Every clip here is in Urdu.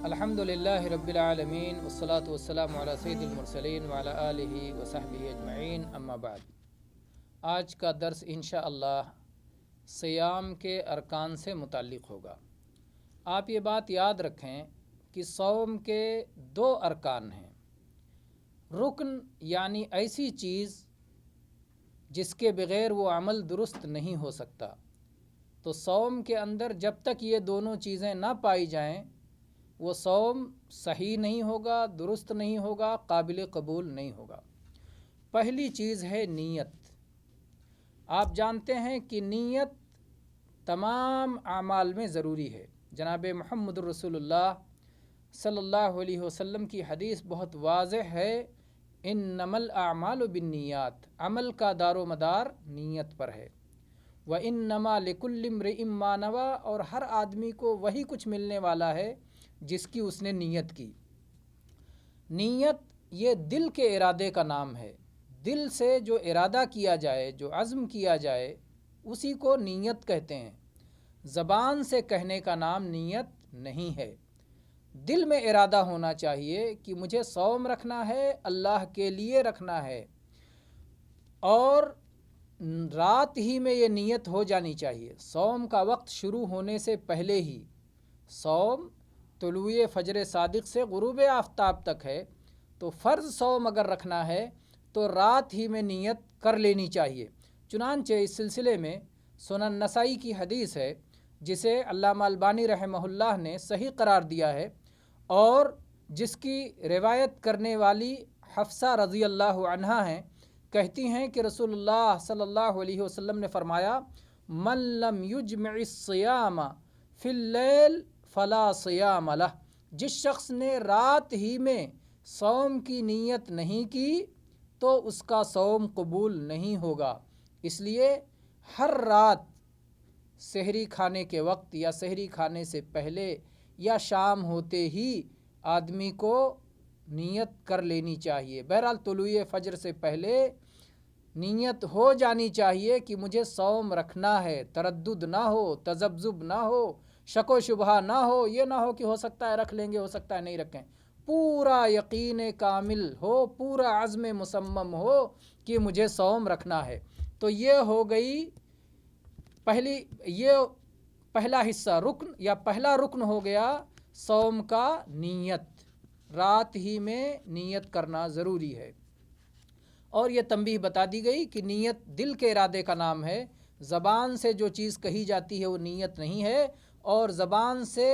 الحمدللہ رب العالمین والصلاة والسلام علی سید المرسلین وعلی آلہ وصحبہ اجمعین، اما بعد۔ آج کا درس انشاءاللہ صیام کے ارکان سے متعلق ہوگا۔ آپ یہ بات یاد رکھیں کہ صوم کے دو ارکان ہیں۔ رکن یعنی ایسی چیز جس کے بغیر وہ عمل درست نہیں ہو سکتا، تو صوم کے اندر جب تک یہ دونوں چیزیں نہ پائی جائیں وہ صوم صحیح نہیں ہوگا، درست نہیں ہوگا، قابل قبول نہیں ہوگا۔ پہلی چیز ہے نیت۔ آپ جانتے ہیں کہ نیت تمام اعمال میں ضروری ہے۔ جناب محمد رسول اللہ صلی اللہ علیہ وسلم کی حدیث بہت واضح ہے، انما الاعمال بالنیات، عمل کا دار و مدار نیت پر ہے۔ وانما لکل امرئ ما نوی، اور ہر آدمی کو وہی کچھ ملنے والا ہے جس کی اس نے نیت کی۔ نیت یہ دل کے ارادے کا نام ہے۔ دل سے جو ارادہ کیا جائے، جو عزم کیا جائے، اسی کو نیت کہتے ہیں۔ زبان سے کہنے کا نام نیت نہیں ہے۔ دل میں ارادہ ہونا چاہیے کہ مجھے صوم رکھنا ہے، اللہ کے لیے رکھنا ہے، اور رات ہی میں یہ نیت ہو جانی چاہیے۔ صوم کا وقت شروع ہونے سے پہلے ہی، صوم طلوع فجر صادق سے غروب آفتاب تک ہے، تو فرض صوم اگر رکھنا ہے تو رات ہی میں نیت کر لینی چاہیے۔ چنانچہ اس سلسلے میں سنن نسائی کی حدیث ہے جسے علامہ البانی رحمہ اللہ نے صحیح قرار دیا ہے، اور جس کی روایت کرنے والی حفصہ رضی اللہ عنہا ہیں۔ کہتی ہیں کہ رسول اللہ صلی اللہ علیہ وسلم نے فرمایا، من لم یجمع الصیام فی اللیل فلا صیام لہ، جس شخص نے رات ہی میں صوم کی نیت نہیں کی تو اس کا صوم قبول نہیں ہوگا۔ اس لیے ہر رات سحری کھانے کے وقت یا سحری کھانے سے پہلے یا شام ہوتے ہی آدمی کو نیت کر لینی چاہیے۔ بہرحال طلوع فجر سے پہلے نیت ہو جانی چاہیے کہ مجھے صوم رکھنا ہے، تردد نہ ہو، تذبذب نہ ہو، شک و شبہ نہ ہو، یہ نہ ہو کہ ہو سکتا ہے رکھ لیں گے، ہو سکتا ہے نہیں رکھیں۔ پورا یقین کامل ہو، پورا عزم مصمم ہو کہ مجھے صوم رکھنا ہے۔ تو یہ ہو گئی پہلا حصہ، رکن یا پہلا رکن ہو گیا صوم کا نیت۔ رات ہی میں نیت کرنا ضروری ہے۔ اور یہ تنبیہ بتا دی گئی کہ نیت دل کے ارادے کا نام ہے۔ زبان سے جو چیز کہی جاتی ہے وہ نیت نہیں ہے، اور زبان سے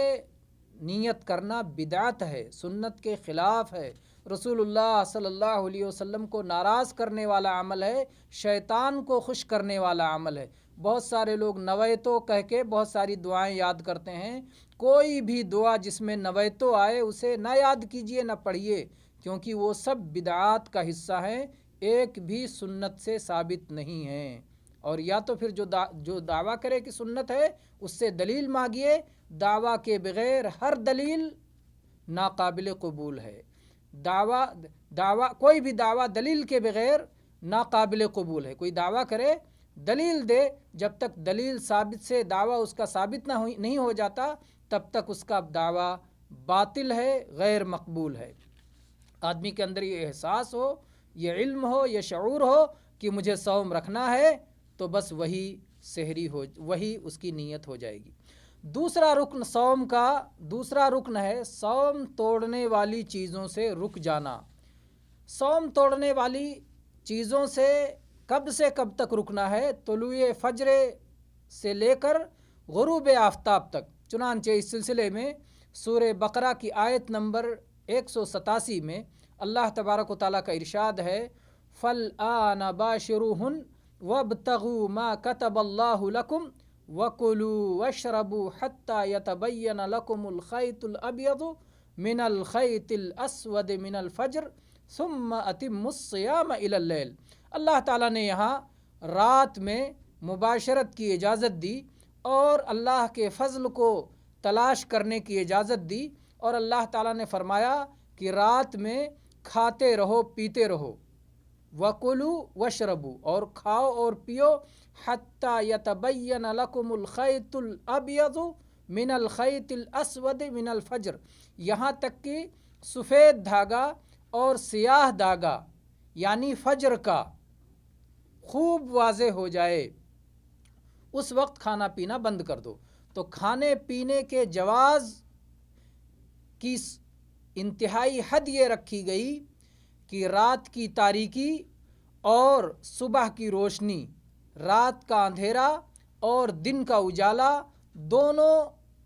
نیت کرنا بدعت ہے، سنت کے خلاف ہے، رسول اللہ صلی اللہ علیہ وسلم کو ناراض کرنے والا عمل ہے، شیطان کو خوش کرنے والا عمل ہے۔ بہت سارے لوگ نویتو کہہ کے بہت ساری دعائیں یاد کرتے ہیں۔ کوئی بھی دعا جس میں نویتو آئے اسے نہ یاد کیجئے، نہ پڑھیے، کیونکہ وہ سب بدعات کا حصہ ہیں، ایک بھی سنت سے ثابت نہیں ہیں۔ اور یا تو پھر جو دعویٰ کرے کہ سنت ہے اس سے دلیل مانگیے، دعویٰ کے بغیر ہر دلیل ناقابل قبول ہے۔ کوئی بھی دعویٰ دلیل کے بغیر ناقابل قبول ہے۔ کوئی دعویٰ کرے، دلیل دے، جب تک دلیل ثابت سے دعویٰ اس کا ثابت نہیں ہو جاتا تب تک اس کا دعویٰ باطل ہے، غیر مقبول ہے۔ آدمی کے اندر یہ احساس ہو، یہ علم ہو، یہ شعور ہو کہ مجھے صوم رکھنا ہے، تو بس وہی سحری وہی اس کی نیت ہو جائے گی۔ دوسرا رکن صوم کا دوسرا رکن ہے صوم توڑنے والی چیزوں سے رک جانا۔ صوم توڑنے والی چیزوں سے کب کب تک رکنا ہے؟ طلوع فجر سے لے کر غروب آفتاب تک۔ چنانچہ اس سلسلے میں سورہ بقرہ کی آیت نمبر 187 میں اللہ تبارک و تعالیٰ کا ارشاد ہے، فَالْآنَ بَاشِرُوهُنَّ وَابْتَغُوا مَا كَتَبَ اللَّهُ لَكُمْ وَكُلُوا وَاشْرَبُوا حَتَّى يَتَبَيَّنَ لَكُمُ الْخَيْطُ الْأَبْيَضُ مِنَ الْخَيْطِ الْأَسْوَدِ مِنَ الْفَجْرِ ثُمَّ أَتِمُّوا الصِّيَامَ إِلَى اللَّيْلِ۔ اللہ تعالیٰ نے یہاں رات میں مباشرت کی اجازت دی، اور اللہ کے فضل کو تلاش کرنے کی اجازت دی، اور اللہ تعالیٰ نے فرمایا کہ رات میں کھاتے رہو، پیتے رہو، وَكُلُوا وَاشْرَبُوا، اور کھاؤ اور پیو، حَتَّى يَتَبَيَّنَ لَكُمُ الْخَيْطُ الْأَبْيَضُ من الخیط الاسود من الفجر، یہاں تک کہ سفید دھاگا اور سیاہ دھاگا یعنی فجر کا خوب واضح ہو جائے، اس وقت کھانا پینا بند کر دو۔ تو کھانے پینے کے جواز کی انتہائی حد یہ رکھی گئی کہ رات کی تاریکی اور صبح کی روشنی، رات کا اندھیرا اور دن کا اجالا دونوں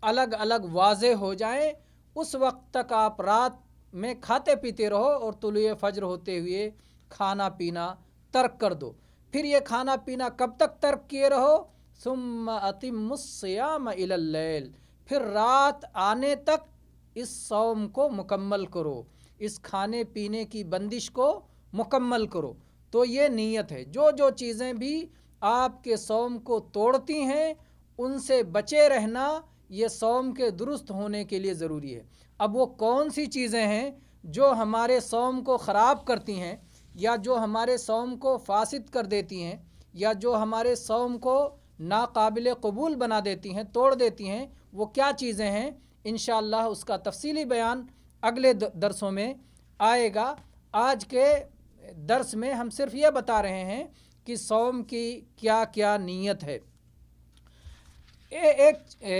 الگ الگ واضح ہو جائیں، اس وقت تک آپ رات میں کھاتے پیتے رہو اور طلوع فجر ہوتے ہوئے کھانا پینا ترک کر دو۔ پھر یہ کھانا پینا کب تک ترک کیے رہو؟ ثم اتم الصیام الی اللیل، پھر رات آنے تک اس صوم کو مکمل کرو، اس کھانے پینے کی بندش کو مکمل کرو۔ تو یہ نیت ہے، جو چیزیں بھی آپ کے صوم کو توڑتی ہیں ان سے بچے رہنا یہ صوم کے درست ہونے کے لیے ضروری ہے۔ اب وہ کون سی چیزیں ہیں جو ہمارے صوم کو خراب کرتی ہیں یا جو ہمارے صوم کو فاسد کر دیتی ہیں یا جو ہمارے صوم کو ناقابل قبول بنا دیتی ہیں، توڑ دیتی ہیں، وہ کیا چیزیں ہیں؟ انشاءاللہ اس کا تفصیلی بیان اگلے درسوں میں آئے گا۔ آج کے درس میں ہم صرف یہ بتا رہے ہیں کہ صوم کی کیا کیا نیت ہے۔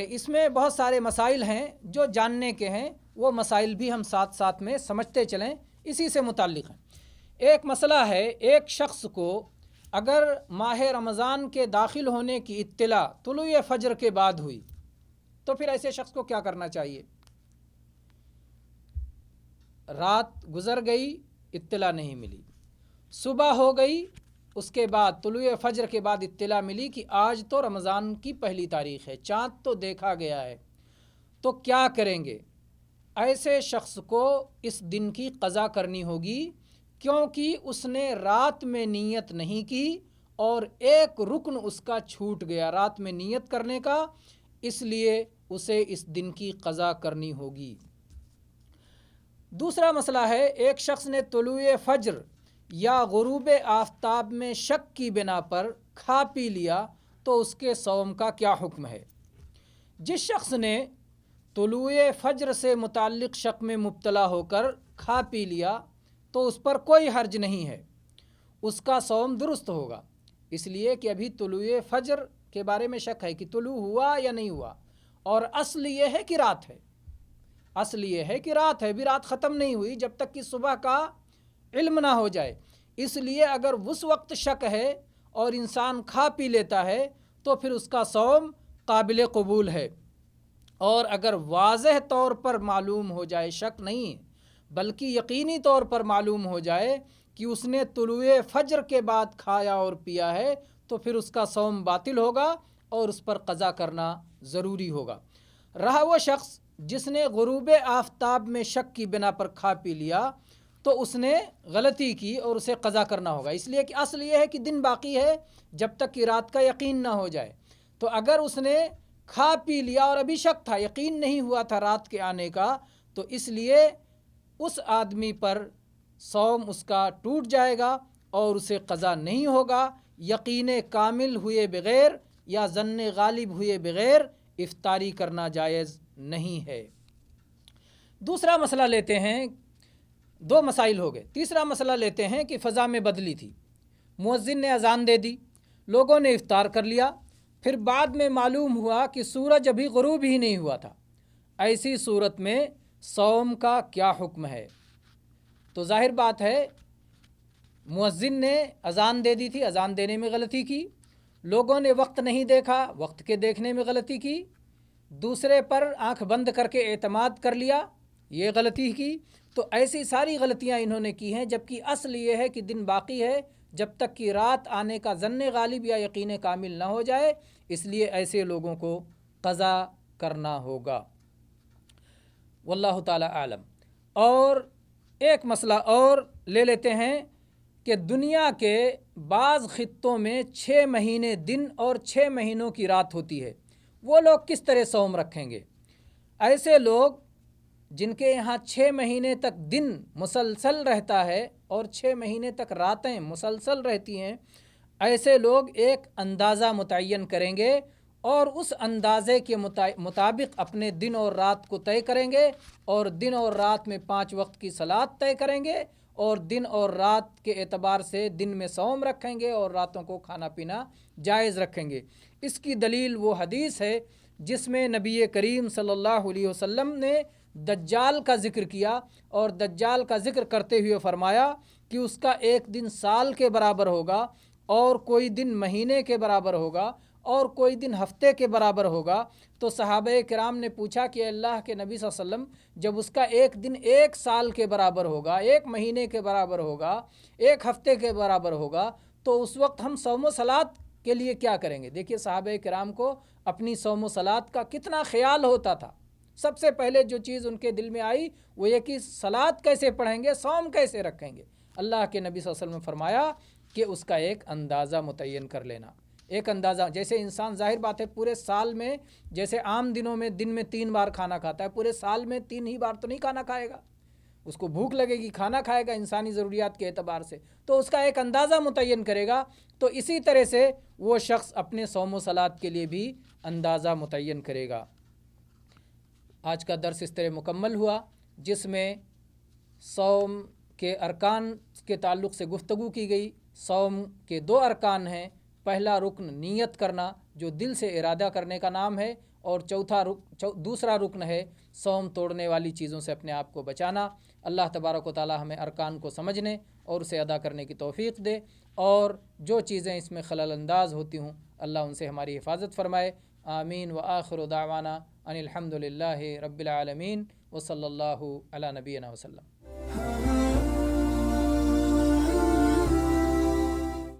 اس میں بہت سارے مسائل ہیں جو جاننے کے ہیں، وہ مسائل بھی ہم ساتھ ساتھ میں سمجھتے چلیں، اسی سے متعلق ہیں۔ ایک مسئلہ ہے، ایک شخص کو اگر ماہ رمضان کے داخل ہونے کی اطلاع طلوع فجر کے بعد ہوئی تو پھر ایسے شخص کو کیا کرنا چاہیے؟ رات گزر گئی، اطلاع نہیں ملی، صبح ہو گئی، اس کے بعد طلوع فجر کے بعد اطلاع ملی کہ آج تو رمضان کی پہلی تاریخ ہے، چاند تو دیکھا گیا ہے، تو کیا کریں گے؟ ایسے شخص کو اس دن کی قضا کرنی ہوگی، کیونکہ اس نے رات میں نیت نہیں کی اور ایک رکن اس کا چھوٹ گیا رات میں نیت کرنے کا، اس لیے اسے اس دن کی قضا کرنی ہوگی۔ دوسرا مسئلہ ہے، ایک شخص نے طلوع فجر یا غروب آفتاب میں شک کی بنا پر کھا پی لیا تو اس کے صوم کا کیا حکم ہے؟ جس شخص نے طلوع فجر سے متعلق شک میں مبتلا ہو کر کھا پی لیا تو اس پر کوئی حرج نہیں ہے، اس کا صوم درست ہوگا، اس لیے کہ ابھی طلوع فجر کے بارے میں شک ہے کہ طلوع ہوا یا نہیں ہوا، اور اصل یہ ہے کہ رات ہے، اصل یہ ہے کہ رات ہے، ابھی رات ختم نہیں ہوئی جب تک کہ صبح کا علم نہ ہو جائے۔ اس لیے اگر اس وقت شک ہے اور انسان کھا پی لیتا ہے تو پھر اس کا صوم قابل قبول ہے، اور اگر واضح طور پر معلوم ہو جائے، شک نہیں بلکہ یقینی طور پر معلوم ہو جائے کہ اس نے طلوع فجر کے بعد کھایا اور پیا ہے تو پھر اس کا صوم باطل ہوگا اور اس پر قضا کرنا ضروری ہوگا۔ رہا وہ شخص جس نے غروب آفتاب میں شک کی بنا پر کھا پی لیا تو اس نے غلطی کی اور اسے قضا کرنا ہوگا، اس لیے کہ اصل یہ ہے کہ دن باقی ہے جب تک کہ رات کا یقین نہ ہو جائے۔ تو اگر اس نے کھا پی لیا اور ابھی شک تھا، یقین نہیں ہوا تھا رات کے آنے کا، تو اس لیے اس آدمی پر صوم اس کا ٹوٹ جائے گا اور اسے قضا نہیں ہوگا، یقین کامل ہوئے بغیر یا ظن غالب ہوئے بغیر افطاری کرنا جائز نہیں ہے۔ دوسرا مسئلہ لیتے ہیں، دو مسائل ہو گئے، تیسرا مسئلہ لیتے ہیں کہ فضا میں بدلی تھی، مؤذن نے اذان دے دی، لوگوں نے افطار کر لیا، پھر بعد میں معلوم ہوا کہ سورج ابھی غروب ہی نہیں ہوا تھا، ایسی صورت میں صوم کا کیا حکم ہے؟ تو ظاہر بات ہے مؤذن نے اذان دے دی تھی، اذان دینے میں غلطی کی، لوگوں نے وقت نہیں دیکھا، وقت کے دیکھنے میں غلطی کی، دوسرے پر آنکھ بند کر کے اعتماد کر لیا، یہ غلطی کی، تو ایسی ساری غلطیاں انہوں نے کی ہیں، جبکہ اصل یہ ہے کہ دن باقی ہے جب تک کہ رات آنے کا ظن غالب یا یقین کامل نہ ہو جائے، اس لیے ایسے لوگوں کو قضا کرنا ہوگا۔ واللہ تعالی عالم۔ اور ایک مسئلہ اور لے لیتے ہیں کہ دنیا کے بعض خطوں میں 6 مہینے دن اور 6 مہینوں کی رات ہوتی ہے، وہ لوگ کس طرح صوم رکھیں گے؟ ایسے لوگ جن کے یہاں 6 مہینے تک دن مسلسل رہتا ہے اور 6 مہینے تک راتیں مسلسل رہتی ہیں، ایسے لوگ ایک اندازہ متعین کریں گے، اور اس اندازے کے مطابق اپنے دن اور رات کو طے کریں گے، اور دن اور رات میں 5 وقت کی صلات طے کریں گے، اور دن اور رات کے اعتبار سے دن میں صوم رکھیں گے اور راتوں کو کھانا پینا جائز رکھیں گے۔ اس کی دلیل وہ حدیث ہے جس میں نبی کریم صلی اللہ علیہ وسلم نے دجال کا ذکر کیا، اور دجال کا ذکر کرتے ہوئے فرمایا کہ اس کا ایک دن سال کے برابر ہوگا، اور کوئی دن مہینے کے برابر ہوگا، اور کوئی دن ہفتے کے برابر ہوگا۔ تو صحابہ کرام نے پوچھا کہ اللہ کے نبی صلی اللہ علیہ وسلم، جب اس کا ایک دن ایک سال کے برابر ہوگا، ایک مہینے کے برابر ہوگا، ایک ہفتے کے برابر ہوگا، تو اس وقت ہم صوم و صلات کے لیے کیا کریں گے؟ دیکھیے صحابہ کرام کو اپنی صوم و صلات کا کتنا خیال ہوتا تھا۔ سب سے پہلے جو چیز ان کے دل میں آئی وہ یہ کہ صلات کیسے پڑھیں گے، صوم کیسے رکھیں گے۔ اللہ کے نبی صلی اللہ علیہ وسلم نے فرمایا کہ اس کا ایک اندازہ متعین کر لینا۔ ایک اندازہ، جیسے انسان ظاہر بات ہے پورے سال میں، جیسے عام دنوں میں دن میں 3 بار کھانا کھاتا ہے، پورے سال میں 3 ہی بار تو نہیں کھانا کھائے گا، اس کو بھوک لگے گی، کھانا کھائے گا انسانی ضروریات کے اعتبار سے، تو اس کا ایک اندازہ متعین کرے گا۔ تو اسی طرح سے وہ شخص اپنے صوم و صلات کے لیے بھی اندازہ متعین کرے گا۔ آج کا درس اس طرح مکمل ہوا جس میں صوم کے ارکان کے تعلق سے گفتگو کی گئی۔ صوم کے 2 ارکان ہیں، پہلا رکن نیت کرنا جو دل سے ارادہ کرنے کا نام ہے، اور دوسرا رکن ہے صوم توڑنے والی چیزوں سے اپنے آپ کو بچانا۔ اللہ تبارک و تعالی ہمیں ارکان کو سمجھنے اور اسے ادا کرنے کی توفیق دے، اور جو چیزیں اس میں خلل انداز ہوتی ہوں اللہ ان سے ہماری حفاظت فرمائے۔ آمین وآخر دعوانا ان الحمد للہ رب العالمین وصلی اللہ علی نبینا وسلم۔